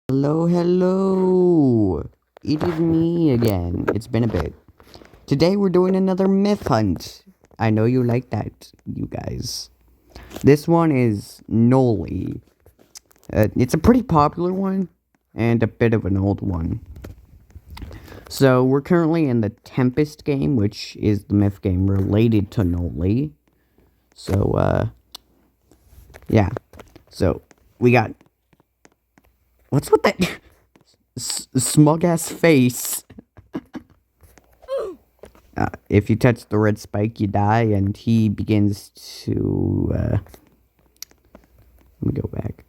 Hello, hello! It is me again. It's been a bit. Today we're doing another myth hunt. I know you like that, you guys. This one is Noli. It's a pretty popular one, and a bit of an old one. So we're currently in the Tempest game, which is the myth game related to Noli. So, yeah. So, we got... What's with that smug-ass face? If you touch the red spike, you die, and he begins to, let me go back.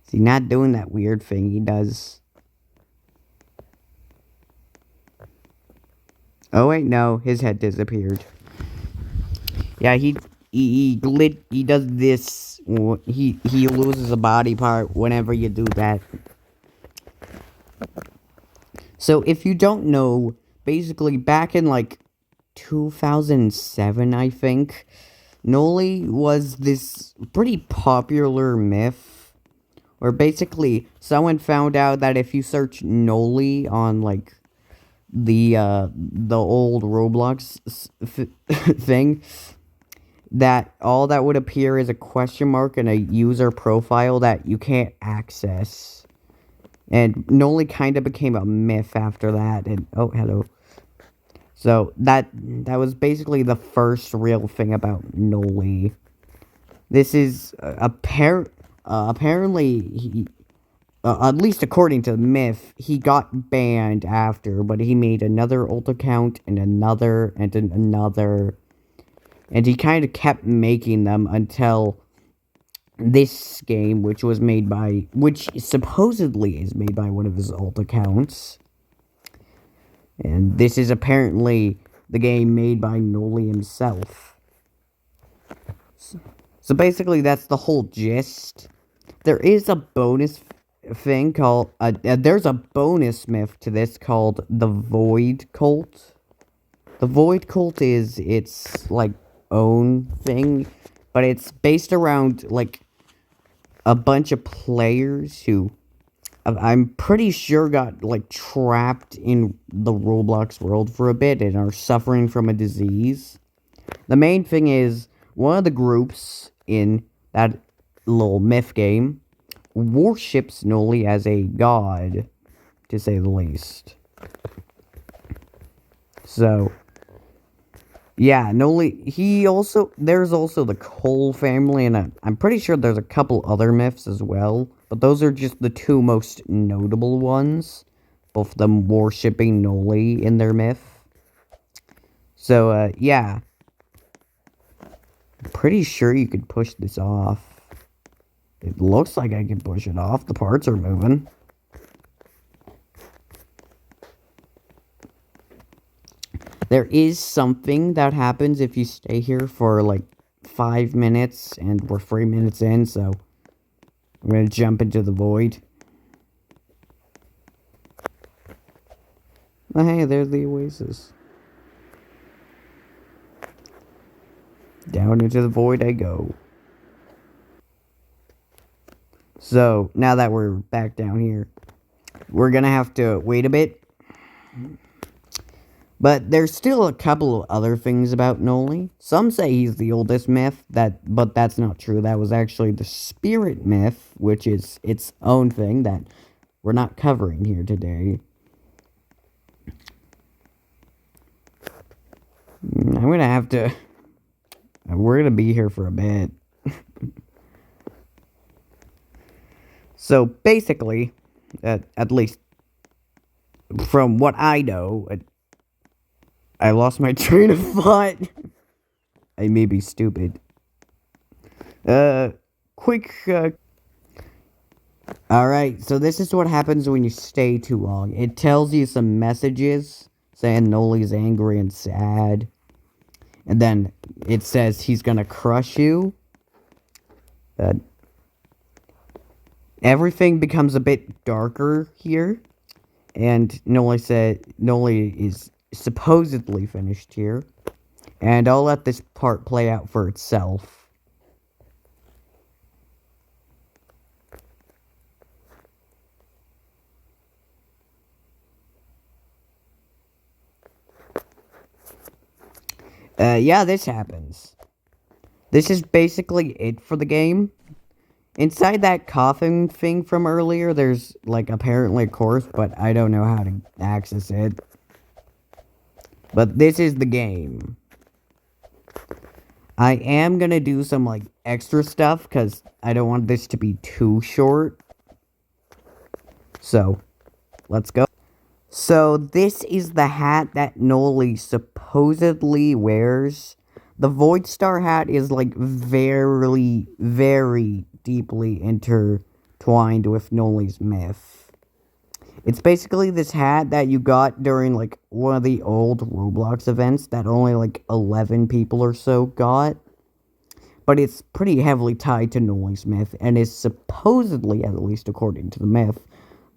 Is he not doing that weird thing he does? Oh, wait, no, his head disappeared. Yeah, he does this, he loses a body part whenever you do that. So, if you don't know, basically, back in, 2007, I think, Noli was this pretty popular myth, where basically, someone found out that if you search Noli on, the old Roblox thing, that all that would appear is a question mark and a user profile that you can't access. And Noli kind of became a myth after that, and, oh, hello. So, that was basically the first real thing about Noli. This is, apparently, he, at least according to the myth, he got banned after, but he made another alt account, and another, and another, and he kind of kept making them until this game, which supposedly is made by one of his alt accounts. And this is apparently the game made by Noli himself. So basically, that's the whole gist. There is a bonus thing called, there's a bonus myth to this called the Void Cult. The Void Cult is its, own thing, but it's based around, a bunch of players who, I'm pretty sure got, trapped in the Roblox world for a bit and are suffering from a disease. The main thing is, one of the groups in that little myth game worships Noli as a god, to say the least. So, yeah, Noli, there's also the Cole family, and I'm pretty sure there's a couple other myths as well, but those are just the two most notable ones, both of them worshipping Noli in their myth. So, yeah. I'm pretty sure you could push this off. It looks like I can push it off. The parts are moving. There is something that happens if you stay here for, 5 minutes, and we're 3 minutes in, so I'm gonna jump into the void. Oh, hey, there's the oasis. Down into the void I go. So, now that we're back down here, we're gonna have to wait a bit. But there's still a couple of other things about Noli. Some say he's the oldest myth, but that's not true. That was actually the spirit myth, which is its own thing that we're not covering here today. I'm gonna have to... We're gonna be here for a bit. So, basically, at least from what I know, I lost my train of thought. I may be stupid. Quick, Alright, so this is what happens when you stay too long. It tells you some messages saying Noli's angry and sad. And then it says he's gonna crush you. Everything becomes a bit darker here. And Noli is supposedly finished here. And I'll let this part play out for itself. Yeah, this happens. This is basically it for the game. Inside that coffin thing from earlier, there's, like, apparently a course, but I don't know how to access it. But this is the game. I am gonna do some, like, extra stuff, because I don't want this to be too short. So, let's go. So, this is the hat that Noli supposedly wears. The Void Star hat is, like, very, very deeply intertwined with Noli's myth. It's basically this hat that you got during, like, one of the old Roblox events that only, like, 11 people or so got. But it's pretty heavily tied to Noli's myth, and is supposedly, at least according to the myth,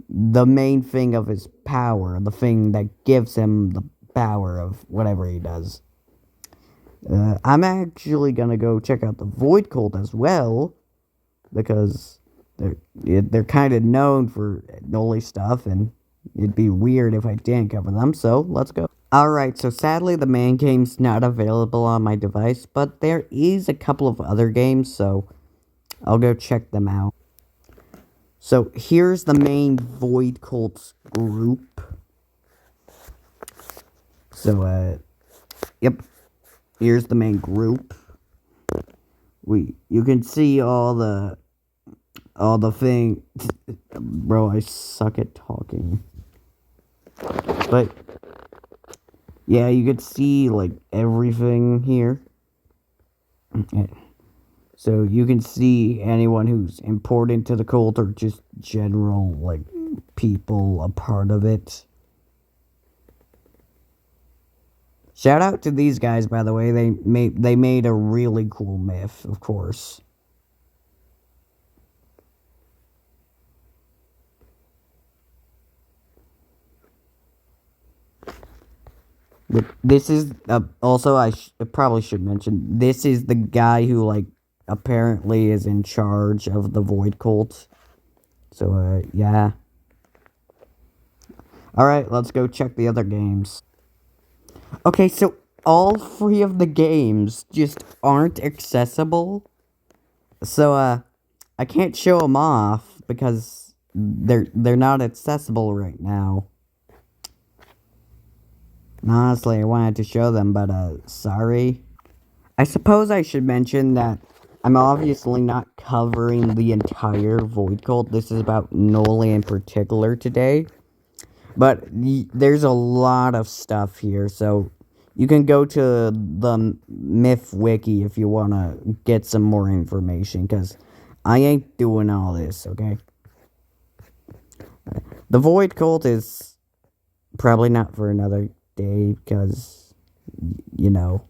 the main thing of his power, the thing that gives him the power of whatever he does. I'm actually gonna go check out the Void Cult as well, because they're kind of known for Noli stuff, and it'd be weird if I didn't cover them, so let's go. Alright, so sadly the main game's not available on my device, but there is a couple of other games, so I'll go check them out. So here's the main Void Cults group. So, yep, here's the main group. You can see all the thing. Bro, I suck at talking. But yeah, you could see, like, everything here. So you can see anyone who's important to the cult, or just general, like, people a part of it. Shout out to these guys, by the way. They made a really cool myth, of course. But this is also, I probably should mention, this is the guy who, like, apparently is in charge of the Void Cult. So yeah. Alright, let's go check the other games. Okay, so all three of the games just aren't accessible. So, I can't show them off because they're not accessible right now. Honestly, I wanted to show them, but, sorry. I suppose I should mention that I'm obviously not covering the entire Void Cult. This is about Noli in particular today. But there's a lot of stuff here, so you can go to the Myth Wiki if you want to get some more information, because I ain't doing all this, okay? The Void Cult is probably not for another day, because, you know,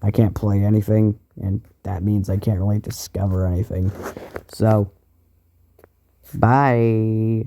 I can't play anything, and that means I can't really discover anything. So, bye.